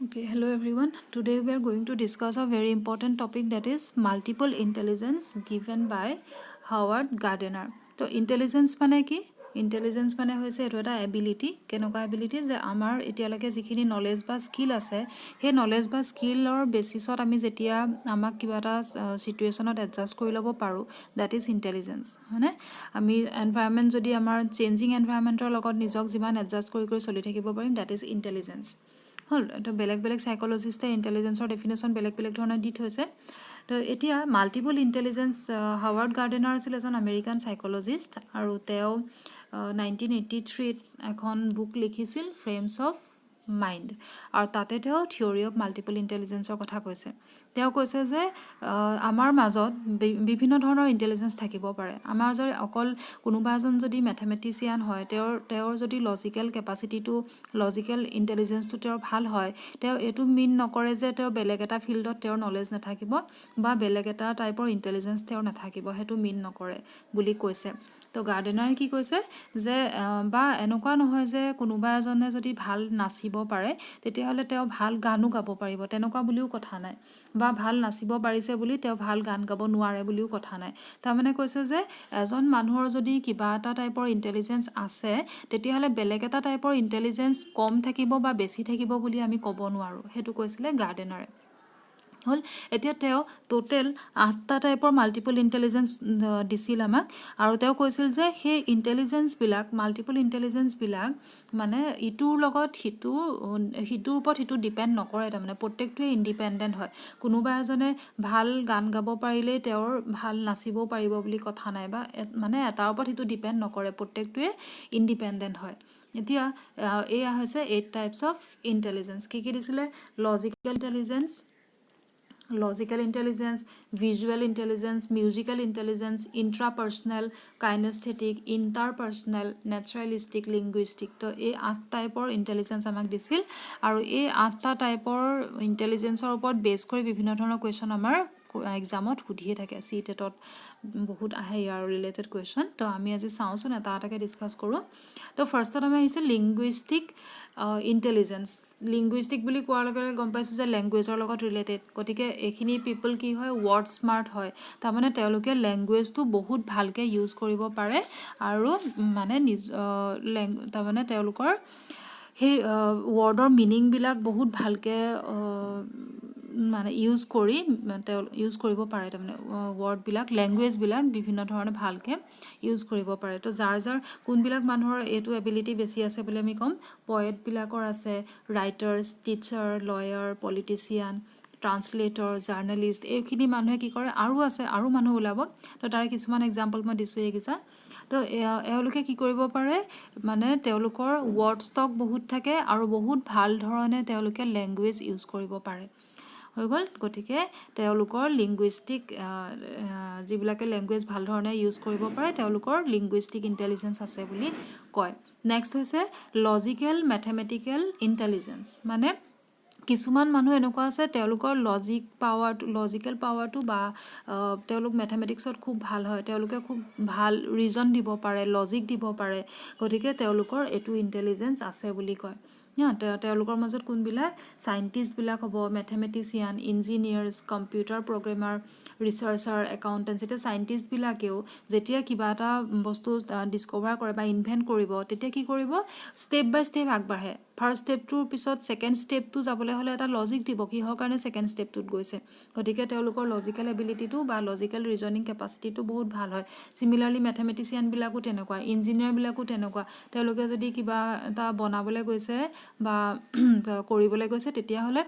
Okay, hello everyone. Today we are going to discuss a very important topic, that is multiple intelligence given by Howard Gardner. So intelligence মানে কি? Intelligence মানে হৈছে এটো এটা ability, কেনেকুৱা ability যে আমাৰ এতিয়ালৈকে যিখিনি নলেজ বা স্কিল আছে, সেই নলেজ বা স্কিলৰ বেচিছত আমি যেতিয়া আমাক কিবা এটা সিচুৱেশ্যনত এডজাষ্ট কৰি ল'ব পাৰোঁ, দ্যাট ইজ ইণ্টেলিজেঞ্চ, হয়নে? আমি এনভাইৰনমেণ্ট যদি আমাৰ চেঞ্জিং এনভাইৰনমেণ্টৰ লগত নিজক যিমান এডজাষ্ট কৰি চলি থাকিব পাৰিম, দ্যাট ইজ ইণ্টেলিজেঞ্চ। হল তো বেলেগ বেলেগ সাইকোলজিষ্টে ইণ্টেলিজেন্সৰ ডেফিনেশ্যন বেলেগ বেলেগ ধৰণে দি থৈছে। তো এতিয়া মাল্টিপল ইণ্টেলিজেন্স, হাৱাৰ্ড গাৰ্ডেনাৰ আছিল এজন আমেৰিকান সাইকোলজিষ্ট, আৰু তেওঁ 1983 এখন বুক লিখিছিল, ফ্ৰেমছ অফ মাইণ্ড, আৰু তাতে তেওঁ থিয়ৰী অফ মাল্টিপল ইণ্টেলিজেন্সৰ কথা কৈছে। তেওঁ কৈছে যে আমাৰ মাজত বিভিন্ন ধৰণৰ ইণ্টেলিজেন্স থাকিব পাৰে। আমাৰ যদি অকল কোনোবা এজন যদি মেথমেটিচিয়ান হয়, তেওঁৰ যদি লজিকেল কেপাচিটিটো, লজিকেল ইণ্টেলিজেন্সটো তেওঁৰ ভাল হয়, তেওঁ এইটো মিন নকৰে যে তেওঁ বেলেগ এটা ফিল্ডত তেওঁৰ নলেজ নাথাকিব বা বেলেগ এটা টাইপৰ ইণ্টেলিজেন্স তেওঁৰ নাথাকিব, সেইটো মিন নকৰে বুলি কৈছে। তো গাৰ্ডেনাৰে কি কৈছে যে বা এনেকুৱা নহয় যে কোনোবা এজনে যদি ভাল নাচিব পাৰে তেতিয়াহ'লে তেওঁ ভাল গানো গাব পাৰিব, তেনেকুৱা বুলিও কথা নাই, বা ভাল নাচিব পাৰিছে বুলি তেওঁ ভাল গান গাব নোৱাৰে বুলিও কথা নাই। তাৰমানে কৈছে যে এজন মানুহৰ যদি কিবা এটা টাইপৰ ইণ্টেলিজেন্স আছে, তেতিয়াহ'লে বেলেগ এটা টাইপৰ ইণ্টেলিজেন্স কম থাকিব বা বেছি থাকিব বুলি আমি ক'ব নোৱাৰোঁ, সেইটো কৈছিলে গাৰ্ডেনাৰে। হ'ল এতিয়া তেওঁ টোটেল 8টা টাইপৰ মাল্টিপল ইণ্টেলিজেন্স দিছিল আমাক, আৰু তেওঁ কৈছিল যে সেই ইণ্টেলিজেন্সবিলাক, মাল্টিপল ইণ্টেলিজেন্সবিলাক মানে ইটোৰ লগত সিটোৰ ওপৰত সিটো ডিপেণ্ড নকৰে, তাৰমানে প্ৰত্যেকটোৱে ইণ্ডিপেণ্ডেণ্ট হয়। কোনোবা এজনে ভাল গান গাব পাৰিলেই তেওঁৰ ভাল নাচিবও পাৰিব বুলি কথা নাই, বা মানে এটাৰ ওপৰত সিটো ডিপেণ্ড নকৰে, প্ৰত্যেকটোৱে ইণ্ডিপেণ্ডেণ্ট হয়। এতিয়া এয়া হৈছে 8 টাইপছ অফ ইণ্টেলিজেন্স। কি দিছিলে? Logical intelligence, visual intelligence, musical intelligence, intrapersonal, kinesthetic, interpersonal, naturalistic, linguistic. তো এই 8 টাইপৰ ইণ্টেলিজেন্স আমাক দিছিল, আৰু এই 8টা টাইপৰ ইণ্টেলিজেন্সৰ ওপৰত বেছ কৰি বিভিন্ন ধৰণৰ কুৱেশ্যন আমাৰ এক্সামত সুধিয়ে থাকে। CTET-ত বহুত আহে ইয়াৰ ৰিলেটেড কুৱেশ্যন। তো আমি আজি চাওঁচোন, এটা এটাকৈ ডিছকাছ কৰোঁ। তো ফাৰ্ষ্টত আমি আহিছে লিংগুইষ্টিক ইণ্টেলিজেন্স। লিংগুইষ্টিক বুলি কোৱাৰ লগে লগে গম পাইছোঁ যে লেংগুৱেজৰ লগত ৰিলেটেড, গতিকে এইখিনি পিপল কি হয়? ৱৰ্ড স্মাৰ্ট হয়, তাৰমানে তেওঁলোকে লেংগুৱেজটো বহুত ভালকৈ ইউজ কৰিব পাৰে, আৰু মানে তাৰমানে তেওঁলোকৰ সেই ৱৰ্ডৰ মিনিংবিলাক বহুত ভালকৈ মানে ইউজ কৰিব পাৰে, তাৰমানে ৱৰ্ডবিলাক, লেংগুৱেজবিলাক বিভিন্ন ধৰণে ভালকৈ ইউজ কৰিব পাৰে। তো যাৰ কোনবিলাক মানুহৰ এইটো এবিলিটি বেছি আছে বুলি আমি ক'ম? পয়েটবিলাকৰ আছে, writers, teacher, lawyer, politician, translator, journalist, এইখিনি মানুহে কি কৰে? আৰু আছে, আৰু মানুহ ওলাব। তো তাৰে কিছুমান এক্সাম্পল মই দিছোঁ এইকেইটা। তো এওঁলোকে কি কৰিব পাৰে? মানে তেওঁলোকৰ ৱৰ্ড ষ্টক বহুত থাকে, আৰু বহুত ভাল ধৰণে তেওঁলোকে লেংগুৱেজ ইউজ কৰিব পাৰে। হৈ গ'ল। গতিকে তেওঁলোকৰ লিংগুইষ্টিক, যিবিলাকে লেংগুৱেজ ভাল ধৰণে ইউজ কৰিব পাৰে, তেওঁলোকৰ লিংগুইষ্টিক ইণ্টেলিজেন্স আছে বুলি কয়। নেক্সট হৈছে লজিকেল মেথমেটিকেল ইণ্টেলিজেন্স। মানে কিছুমান মানুহ এনেকুৱা আছে, তেওঁলোকৰ লজিকেল পাৱাৰটো বা তেওঁলোক মেথমেটিক্সত খুব ভাল হয়, তেওঁলোকে খুব ভাল ৰিজন দিব পাৰে, লজিক দিব পাৰে, গতিকে তেওঁলোকৰ এইটো ইণ্টেলিজেন্স আছে বুলি কয়। তেওঁলোকৰ মাজত কোনবিলাক? চাইণ্টিষ্টবিলাক হ'ব, মেথমেটিচিয়ান, ইঞ্জিনিয়াৰ্ছ, কম্পিউটাৰ প্ৰগ্ৰেমাৰ, ৰিচাৰ্চাৰ, একাউণ্টেণ্টছ। এতিয়া চাইণ্টিষ্টবিলাকেও যেতিয়া কিবা এটা বস্তু ডিছকভাৰ কৰে বা ইনভেণ্ট কৰিব, তেতিয়া কি কৰিব? ষ্টেপ বাই ষ্টেপ আগবাঢ়ে। ফাৰ্ষ্ট ষ্টেপটোৰ পিছত ছেকেণ্ড ষ্টেপটো যাবলৈ হ'লে এটা লজিক দিব, কিহৰ কাৰণে ছেকেণ্ড ষ্টেপটোত গৈছে। গতিকে তেওঁলোকৰ লজিকেল এবিলিটিটো বা লজিকেল ৰিজনিং কেপাচিটিটো বহুত ভাল হয়। চিমিলাৰলি মেথমেটিচিয়ানবিলাকো তেনেকুৱা, ইঞ্জিনিয়াৰবিলাকো তেনেকুৱা। তেওঁলোকে যদি কিবা এটা বনাবলৈ গৈছে বা কৰিবলৈ গৈছে, তেতিয়াহ'লে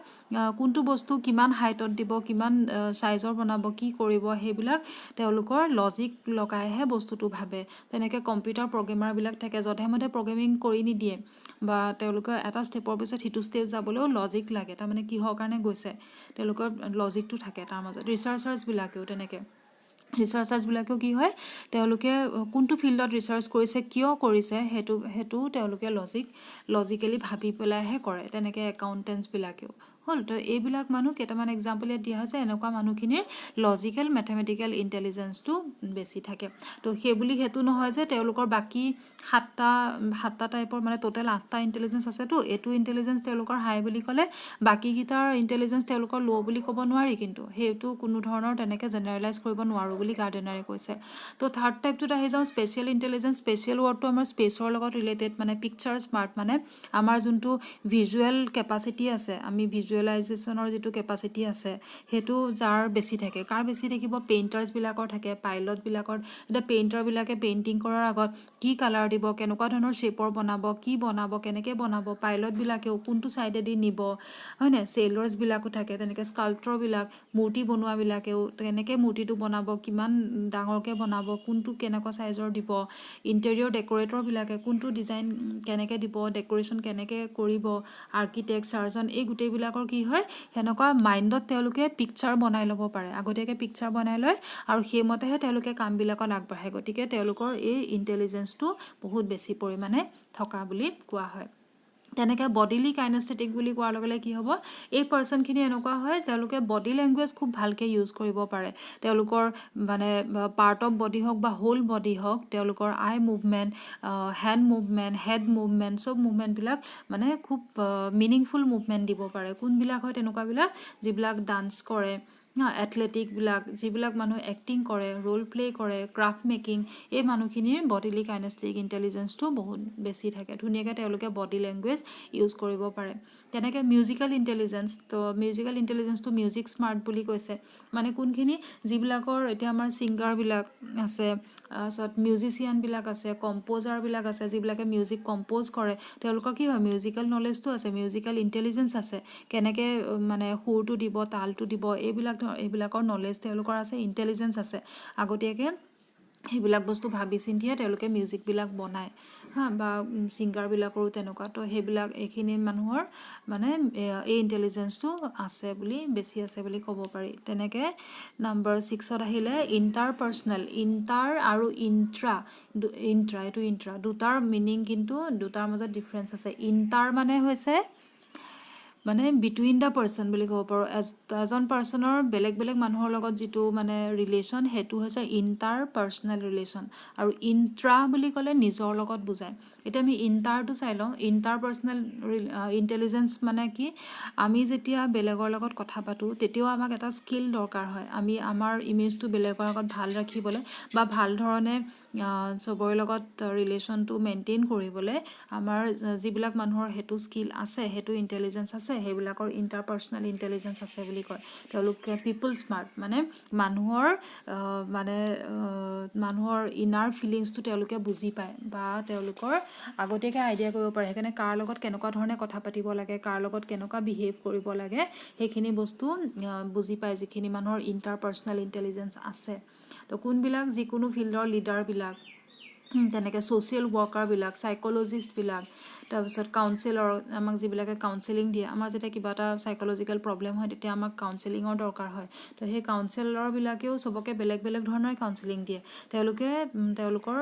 কোনটো বস্তু কিমান হাইটত দিব, কিমান চাইজৰ বনাব, কি কৰিব, সেইবিলাক তেওঁলোকৰ লজিক লগাইহে বস্তুটো ভাবে। তেনেকৈ কম্পিউটাৰ প্ৰগ্ৰেমাৰবিলাক থাকে, যধে মধে প্ৰগ্ৰেমিং কৰি নিদিয়ে, বা তেওঁলোকে এটা ষ্টেপৰ পিছত সিটো ষ্টেপ যাবলৈও লজিক লাগে, তাৰমানে কিহৰ কাৰণে গৈছে, তেওঁলোকৰ লজিকটো থাকে তাৰ মাজত। ৰিচাৰ্চাৰ্ছবিলাকেও তেনেকৈ, ৰিচাৰ্চাৰ্ছবিলাকেও কি হয়? তেওঁলোকে কোনটো ফিল্ডত ৰিচাৰ্চ কৰিছে, কিয় কৰিছে, সেইটো তেওঁলোকে লজিকেলি ভাবি পেলাইহে কৰে। তেনেকৈ একাউণ্টেণ্টছবিলাকেও হ'ল তো এইবিলাক মানুহ কেইটামান এক্সাম্পল ইয়াত দিয়া হৈছে এনেকুৱা মানুহখিনিৰ লজিকেল মেথমেটিকেল ইণ্টেলিজেঞ্চটো বেছি থাকে তো সেইবুলি সেইটো নহয় যে তেওঁলোকৰ বাকী সাতটা টাইপৰ মানে টোটেল 8টা ইণ্টেলিজেঞ্চ আছেতো এইটো ইণ্টেলিজেঞ্চ তেওঁলোকৰ হাই বুলি ক'লে বাকীকেইটাৰ ইণ্টেলিজেঞ্চ তেওঁলোকৰ ল' বুলি ক'ব নোৱাৰি কিন্তু সেইটো কোনো ধৰণৰ তেনেকৈ জেনেৰেলাইজ কৰিব নোৱাৰোঁ বুলি গাৰ্ডেনাৰে কৈছে তো থাৰ্ড টাইপটোত আহি যাওঁ স্পেচিয়েল ইণ্টেলিজেঞ্চ স্পেচিয়েল ৱৰ্ডটো আমাৰ স্পেচৰ লগত ৰিলেটেড মানে পিকচাৰ স্মাৰ্ট মানে আমাৰ যোনটো ভিজুৱেল কেপাচিটি আছে আমি ভিজুৱেলাইজেশ্যনৰ যিটো কেপাচিটি আছে সেইটো যাৰ বেছি থাকে কাৰ বেছি থাকিব পেইণ্টাৰ্ছবিলাকৰ থাকে পাইলটবিলাকৰ এতিয়া পেইণ্টাৰবিলাকে পেইণ্টিং কৰাৰ আগত কি কালাৰ দিব কেনেকুৱা ধৰণৰ শ্বেপৰ বনাব কি বনাব কেনেকৈ বনাব পাইলটবিলাকেও কোনটো ছাইডেদি নিব হয়নে চেইলাৰ্ছবিলাকো থাকে তেনেকৈ স্কাল্পটৰবিলাক মূৰ্তি বনোৱাবিলাকেও কেনেকৈ মূৰ্তিটো বনাব কিমান ডাঙৰকৈ বনাব কোনটো কেনেকুৱা চাইজৰ দিব ইণ্টেৰিয়ৰ ডেক'ৰেটৰবিলাকে কোনটো ডিজাইন কেনেকৈ দিব ডেক'ৰেশ্যন কেনেকৈ কৰিব আৰ্কিটেক্ট চাৰ্জন এই গোটেইবিলাকৰ কি হয় সেনেকুৱা মাইণ্ডত তেওঁলোকে পিকচাৰ বনাই ল'ব পাৰে আগতীয়াকৈ পিকচাৰ বনাই লয় আৰু সেইমতেহে তেওঁলোকে কামবিলাকত আগবাঢ়ে গতিকে তেওঁলোকৰ এই ইণ্টেলিজেঞ্চটো বহুত বেছি পৰিমাণে থকা বুলি কোৱা হয় তেনেকৈ বডিলি কাইনেস্থেটিক বুলি কোৱাৰ লগে লগে কি হ'ব এই পাৰ্চনখিনি এনেকুৱা হয় তেওঁলোকে বডি লেংগুৱেজ খুব ভালকৈ ইউজ কৰিব পাৰে তেওঁলোকৰ মানে পাৰ্ট অফ বডি হওক বা হোল বডি হওক তেওঁলোকৰ eye movement hand movement head movement চব মুভমেণ্টবিলাক মানে খুব মিনিংফুল মুভমেণ্ট দিব পাৰে কোনবিলাক হয় তেনেকুৱাবিলাক যিবিলাক ডান্স কৰে এথলেটিকবিলাক যিবিলাক মানুহ এক্টিং কৰে ৰোল প্লে' কৰে ক্ৰাফ্ট মেকিং এই মানুহখিনিৰ বডিলি কাইনেস্থেটিক ইণ্টেলিজেঞ্চটো বহুত বেছি থাকে ধুনীয়াকৈ তেওঁলোকে বডি লেংগুৱেজ ইউজ কৰিব পাৰে তেনেকৈ মিউজিকেল ইণ্টেলিজেঞ্চ তো মিউজিকেল ইণ্টেলিজেঞ্চটো মিউজিক স্মাৰ্ট বুলি কৈছে মানে কোনখিনি যিবিলাকৰ এতিয়া আমাৰ ছিংগাৰবিলাক আছে তাৰপিছত মিউজিচিয়ানবিলাক আছে কম্প'জাৰবিলাক আছে যিবিলাকে মিউজিক কম্প'জ কৰে তেওঁলোকৰ কি হয় মিউজিকেল নলেজটো আছে মিউজিকেল ইণ্টেলিজেঞ্চ আছে কেনেকৈ মানে সুৰটো দিব তালটো দিব এইবিলাকৰ নলেজ তেওঁলোকৰ আছে ইণ্টেলিজেঞ্চ আছে আগতীয়াকৈ সেইবিলাক বস্তু ভাবি চিন্তিয়ে তেওঁলোকে মিউজিকবিলাক বনায় বা ছিংগাৰবিলাকৰো তেনেকুৱা তো সেইবিলাক এইখিনি মানুহৰ মানে এই ইণ্টেলিজেঞ্চটো আছে বুলি বেছি আছে বুলি ক'ব পাৰি তেনেকৈ নাম্বাৰ 6ত আহিলে ইণ্টাৰপাৰ্চনেল ইণ্টাৰ আৰু ইণ্ট্ৰা এইটো ইণ্ট্ৰা দুটাৰ মিনিং কিন্তু দুটাৰ মাজত ডিফাৰেঞ্চ আছে ইণ্টাৰ মানে হৈছে মানে বিটুইন দ্য পাৰ্চন বুলি ক'ব পাৰোঁ এজন পাৰ্চনৰ বেলেগ বেলেগ মানুহৰ লগত যিটো মানে ৰিলেশ্যন সেইটো হৈছে ইণ্টাৰ পাৰ্চনেল ৰিলেশ্যন আৰু ইণ্ট্ৰা বুলি ক'লে নিজৰ লগত বুজায় এতিয়া আমি ইণ্টাৰটো চাই লওঁ ইণ্টাৰ পাৰ্চনেল ইণ্টেলিজেঞ্চ মানে কি আমি যেতিয়া বেলেগৰ লগত কথা পাতোঁ তেতিয়াও আমাক এটা স্কিল দৰকাৰ হয় আমি আমাৰ ইমেজটো বেলেগৰ আগত ভাল ৰাখিবলৈ বা ভাল ধৰণে চবৰে লগত ৰিলেশ্যনটো মেইনটেইন কৰিবলৈ আমাৰ যিবিলাক মানুহৰ সেইটো স্কিল আছে সেইটো ইণ্টেলিজেঞ্চ আছে সেইবিলাকৰ ইণ্টাৰপাৰ্চনেল ইণ্টেলিজেঞ্চ আছে বুলি কয় তেওঁলোকে পিপল স্মাৰ্ট মানে মানুহৰ ইনাৰ ফিলিংছটো তেওঁলোকে বুজি পায় বা তেওঁলোকৰ আগতীয়াকৈ আইডিয়া কৰিব পাৰে সেইকাৰণে কাৰ লগত কেনেকুৱা ধৰণে কথা পাতিব লাগে কাৰ লগত কেনেকুৱা বিহেভ কৰিব লাগে সেইখিনি বস্তু বুজি পায় যিখিনি মানুহৰ ইণ্টাৰপাৰ্চনেল ইণ্টেলিজেঞ্চ আছে তো কোনবিলাক যিকোনো ফিল্ডৰ লিডাৰবিলাক তেনেকৈ ছ'চিয়েল ৱৰ্কাৰবিলাক চাইক'লজিষ্টবিলাক তাৰপিছত কাউন্সিলৰ আমাক যিবিলাকে কাউন্সিলিং দিয়ে আমাৰ যেতিয়া কিবা এটা চাইক'লজিকেল প্ৰব্লেম হয় তেতিয়া আমাক কাউন্সিলিঙৰ দৰকাৰ হয় তো সেই কাউন্সিলৰবিলাকেও চবকে বেলেগ বেলেগ ধৰণৰ কাউন্সিলিং দিয়ে তেওঁলোকে তেওঁলোকৰ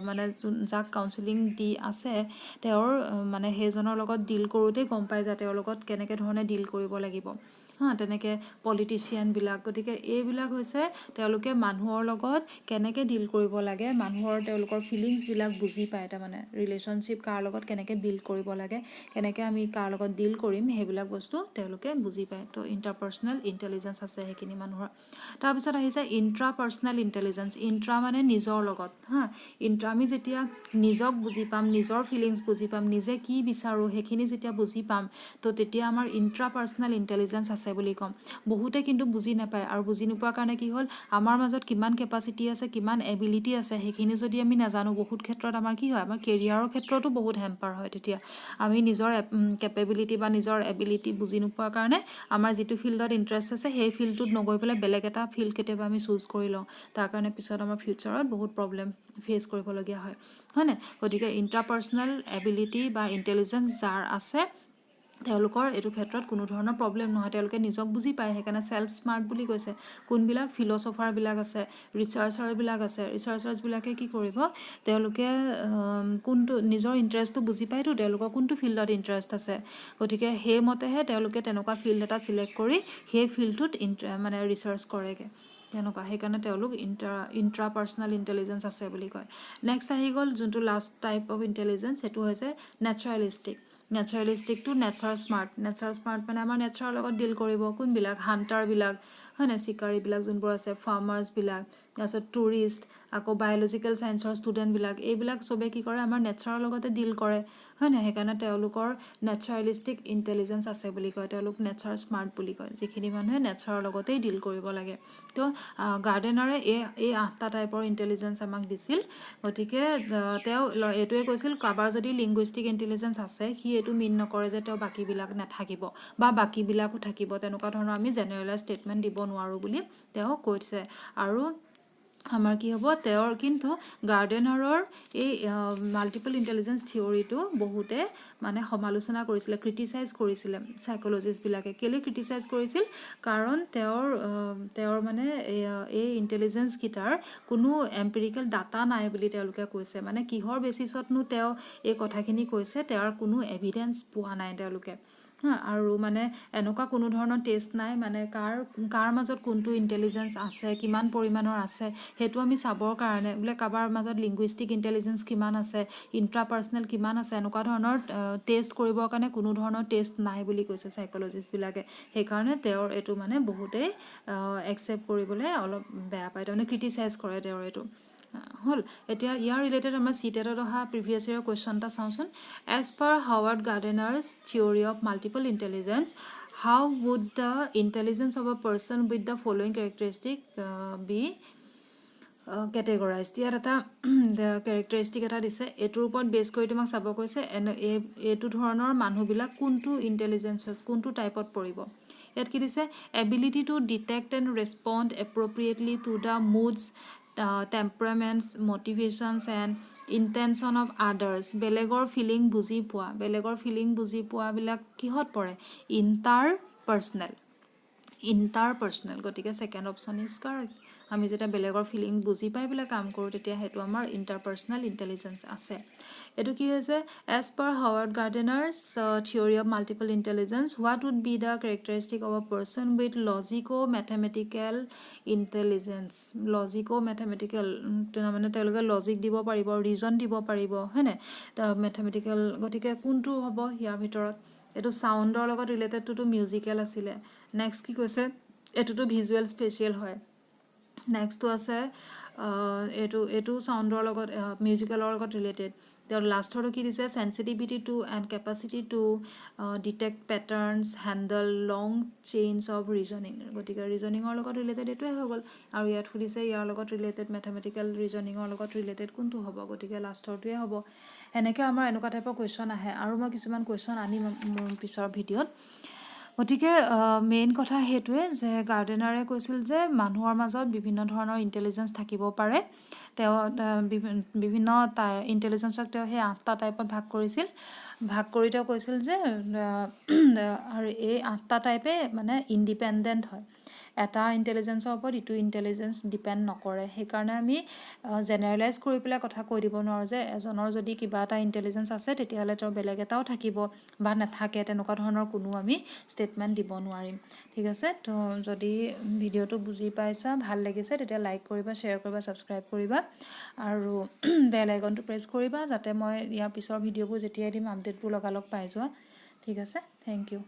মানে যাক কাউন্সিলিং দি আছে তেওঁৰ মানে সেইজনৰ লগত ডিল কৰোঁতেই গম পায় যে তেওঁৰ লগত কেনেকৈ ধৰণে ডিল কৰিব লাগিব তেনেকৈ পলিটিচিয়ানবিলাক গতিকে এইবিলাক হৈছে তেওঁলোকে মানুহৰ লগত কেনেকৈ ডিল কৰিব লাগে মানুহৰ তেওঁলোকৰ ফিলিংছবিলাক বুজি পায় তাৰমানে ৰিলেশ্যনশ্বিপ কাৰ লগত কেনেকৈ বিল্ড কৰিব লাগে কেনেকৈ আমি কাৰ লগত ডিল কৰিম সেইবিলাক বস্তু তেওঁলোকে বুজি পায় তো ইণ্টাৰপাৰ্চনেল ইণ্টেলিজেঞ্চ আছে সেইখিনি মানুহৰ তাৰপিছত আহিছে ইণ্ট্ৰা পাৰ্চনেল ইণ্টেলিজেঞ্চ ইণ্ট্ৰা মানে নিজৰ লগত আমি যেতিয়া নিজক বুজি পাম নিজৰ ফিলিংছ বুজি পাম নিজে কি বিচাৰোঁ সেইখিনি যেতিয়া বুজি পাম তো তেতিয়া আমাৰ ইণ্ট্ৰা পাৰ্চনেল ইণ্টেলিজেঞ্চ আছে বুলি ক'ম বহুতে কিন্তু বুজি নাপায় আৰু বুজি নোপোৱাৰ কাৰণে কি হ'ল আমাৰ মাজত কিমান কেপাচিটি আছে কিমান এবিলিটি আছে সেইখিনি যদি আমি নাজানো বহুত ক্ষেত্ৰত আমাৰ কি হয় আমাৰ কেৰিয়াৰৰ ক্ষেত্ৰতো বহুত হেম্পাৰ হয় তেতিয়া আমি নিজৰ কেপেবিলিটি বা নিজৰ এবিলিটি বুজি নোপোৱাৰ কাৰণে আমাৰ যিটো ফিল্ডত ইণ্টাৰেষ্ট আছে সেই ফিল্ডটোত নগৈ পেলাই বেলেগ এটা ফিল্ড কেতিয়াবা আমি চুজ কৰি লওঁ তাৰ কাৰণে পিছত আমাৰ ফিউচাৰত বহুত প্ৰব্লেম ফেচ কৰিবলগীয়া হয়নে গতিকে ইণ্টাৰপাৰ্চনেল এবিলিটি বা ইণ্টেলিজেঞ্চ যাৰ আছে তেওঁলোকৰ এইটো ক্ষেত্ৰত কোনো ধৰণৰ প্ৰব্লেম নহয়, তেওঁলোকে নিজক বুজি পায়, সেইকাৰণে সেল্ফ স্মাৰ্ট বুলি কৈছে। কোনবিলাক ফিলচফাৰবিলাক আছে, ৰিচাৰ্চাৰ্ছবিলাকে কি কৰিব, তেওঁলোকে কোনটো নিজৰ ইণ্টাৰেষ্টটো বুজি পায়তো, তেওঁলোকৰ কোনটো ফিল্ডত ইণ্টাৰেষ্ট আছে, গতিকে সেইমতেহে তেওঁলোকে তেনেকুৱা ফিল্ড এটা চিলেক্ট কৰি সেই ফিল্ডটোত মানে ৰিচাৰ্চ কৰেগৈ তেনেকুৱা। সেইকাৰণে তেওঁলোক ইণ্ট্ৰাপাৰ্চনেল ইণ্টেলিজেঞ্চ আছে বুলি কয়। নেক্সট আহি গ'ল যোনটো লাষ্ট টাইপ অফ ইণ্টেলিজেঞ্চ, সেইটো হৈছে নেচাৰেলিষ্টিক। নেচাৰেলিষ্টিকটো নেচাৰ স্মাৰ্ট মানে আমাৰ নেচাৰৰ লগত ডিল কৰিব। কোনবিলাক হাণ্টাৰবিলাক হয় নাই, চিকাৰীবিলাক যোনবোৰ আছে, ফাৰ্মাৰ্ছবিলাক, তাৰপিছত টুৰিষ্ট, আকৌ বায়'লজিকেল ছায়েন্সৰ ষ্টুডেণ্টবিলাক, এইবিলাক চবে কি কৰে, আমাৰ নেচাৰৰ লগতে ডিল কৰে হয় নাই। সেইকাৰণে তেওঁলোকৰ নেচাৰেলিষ্টিক ইণ্টেলিজেঞ্চ আছে বুলি কয়, তেওঁলোক নেচাৰ স্মাৰ্ট বুলি কয়, যিখিনি মানুহে নেচাৰৰ লগতেই ডিল কৰিব লাগে। তো গাৰ্ডেনাৰে এই 8টা টাইপৰ ইণ্টেলিজেঞ্চ আমাক দিছিল। গতিকে তেওঁ এইটোৱে কৈছিল, কাৰোবাৰ যদি লিংগুইষ্টিক ইণ্টেলিজেঞ্চ আছে, সি এইটো মিন নকৰে যে তেওঁ বাকীবিলাক নাথাকিব বা বাকীবিলাকো থাকিব, তেনেকুৱা ধৰণৰ আমি জেনেৰেলাইজ ষ্টেটমেণ্ট দিব নোৱাৰোঁ বুলি তেওঁ কৈছে। আৰু আমাৰ কি হ'ব, তেওঁৰ কিন্তু গাৰ্ডেনাৰৰ এই মাল্টিপল ইণ্টেলিজেঞ্চ থিয়ৰিটো বহুতে মানে সমালোচনা কৰিছিলে, ক্ৰিটিচাইজ কৰিছিলে চাইক'লজিষ্টবিলাকে। কেলৈ ক্ৰিটিচাইজ কৰিছিল, কাৰণ তেওঁৰ মানে এই ইণ্টেলিজেঞ্চকেইটাৰ কোনো এম্পিৰিকেল ডাটা নাই বুলি তেওঁলোকে কৈছে। মানে কিহৰ বেচিছতনো তেওঁ এই কথাখিনি কৈছে, তেওঁৰ কোনো এভিডেঞ্চ পোৱা নাই তেওঁলোকে। আৰু মানে এনেকুৱা কোনো ধৰণৰ টেষ্ট নাই, মানে কাৰ মাজত কোনটো ইণ্টেলিজেঞ্চ আছে, কিমান পৰিমাণৰ আছে, সেইটো আমি চাবৰ কাৰণে বোলে কাৰোবাৰ মাজত লিংগুইষ্টিক ইণ্টেলিজেঞ্চ কিমান আছে, ইণ্ট্ৰাপাৰ্চনেল কিমান আছে, এনেকুৱা ধৰণৰ টেষ্ট কৰিবৰ কাৰণে কোনো ধৰণৰ টেষ্ট নাই বুলি কৈছে চাইক'লজিষ্টবিলাকে। সেইকাৰণে তেওঁৰ এইটো মানে বহুতেই একচেপ্ট কৰিবলৈ অলপ বেয়া পায়, তাৰমানে ক্ৰিটিচাইজ কৰে তেওঁৰ এইটো হ'ল। এতিয়া ইয়াৰ ৰিলেটেড আমাৰ চিটেটত অহা প্ৰিভিয়াছ ইয়েৰৰ কুৱেশ্যন এটা চাওঁচোন। As per Howard Gardner's theory of multiple intelligence, how would the intelligence of a person with the following characteristic be categorized? ইয়াত এটা কেৰেক্টাৰিষ্টিক এটা দিছে, এইটোৰ ওপৰত বেছ কৰি তোমাক চাব কৈছে এইটো ধৰণৰ মানুহবিলাক কোনটো ইণ্টেলিজেঞ্চত, কোনটো টাইপত পৰিব। ইয়াত কি দিছে, ability to detect and respond appropriately to the moods, temperaments, motivations and intention of others. বেলেগৰ ফিলিং বুজি পোৱাবিলাক কিহত পৰে, ইণ্টাৰপাৰ্চনেল। গতিকে ছেকেণ্ড অপশ্যন ইজ কাৰেক্ট। আমি যেতিয়া বেলেগৰ ফিলিং বুজি পাই পেলাই কাম কৰোঁ, তেতিয়া সেইটো আমাৰ ইণ্টাৰপাৰ্চনেল ইণ্টেলিজেঞ্চ আছে। এইটো কি হৈছে, as per Howard Gardner's theory of multiple intelligence, what would be the characteristic of a person with logico mathematical intelligence. Logico mathematical মানে তেওঁলোকে লজিক দিব পাৰিব, ৰিজন দিব পাৰিব হয়নে, মেথেমেটিকেল। গতিকে কোনটো হ'ব ইয়াৰ ভিতৰত, এইটো চাউণ্ডৰ লগত ৰিলেটেডটোতো মিউজিকেল আছিলে। নেক্সট কি কৈছে, এইটোতো ভিজুৱেল স্পেচিয়েল হয়। নেক্সটটো আছে এইটো চাউণ্ডৰ লগত মিউজিকেলৰ লগত ৰিলেটেড। তেওঁ লাষ্টৰটো কি দিছে, sensitivity to and capacity to detect patterns, handle long chains of reasoning. গতিকে ৰিজনিঙৰ লগত ৰিলেটেড এইটোৱে হৈ গ'ল। আৰু ইয়াত সুধিছে ইয়াৰ লগত ৰিলেটেড মেথমেটিকেল ৰিজনিঙৰ লগত ৰিলেটেড কোনটো হ'ব, গতিকে লাষ্টৰটোৱে হ'ব। এনেকৈ আমাৰ এনেকুৱা টাইপৰ কুৱেশ্যন আহে, আৰু মই কিছুমান কুৱেশ্যন আনিম মোৰ পিছৰ ভিডিঅ'ত। গতিকে মেইন কথা সেইটোৱে যে গাৰ্ডেনাৰে কৈছিল যে মানুহৰ মাজত বিভিন্ন ধৰণৰ ইণ্টেলিজেঞ্চ থাকিব পাৰে। তেওঁ বিভিন্ন ইণ্টেলিজেঞ্চক তেওঁ সেই 8টা টাইপত ভাগ কৰিছিল। ভাগ কৰি তেওঁ কৈছিল যে আৰু এই 8টা টাইপে মানে ইণ্ডিপেণ্ডেণ্ট হয়, এটা ইণ্টেলিজেঞ্চৰ ওপৰত ইটো ইণ্টেলিজেঞ্চ ডিপেণ্ড নকৰে। সেইকাৰণে আমি জেনেৰেলাইজ কৰি পেলাই কথা কৈ দিব নোৱাৰোঁ যে এজনৰ যদি কিবা এটা ইণ্টেলিজেঞ্চ আছে তেতিয়াহ'লে তেওঁৰ বেলেগ এটাও থাকিব বা নাথাকে, তেনেকুৱা ধৰণৰ কোনো আমি ষ্টেটমেণ্ট দিব নোৱাৰিম। ঠিক আছে, তো যদি ভিডিঅ'টো বুজি পাইছা, ভাল লাগিছে, তেতিয়া লাইক কৰিবা, শ্বেয়াৰ কৰিবা, ছাবস্ক্ৰাইব কৰিবা আৰু বেল আইকনটো প্ৰেছ কৰিবা, যাতে মই ইয়াৰ পিছৰ ভিডিঅ'বোৰ যেতিয়াই দিম আপডেটবোৰ লগালগ পাই যোৱা। ঠিক আছে, থেংক ইউ।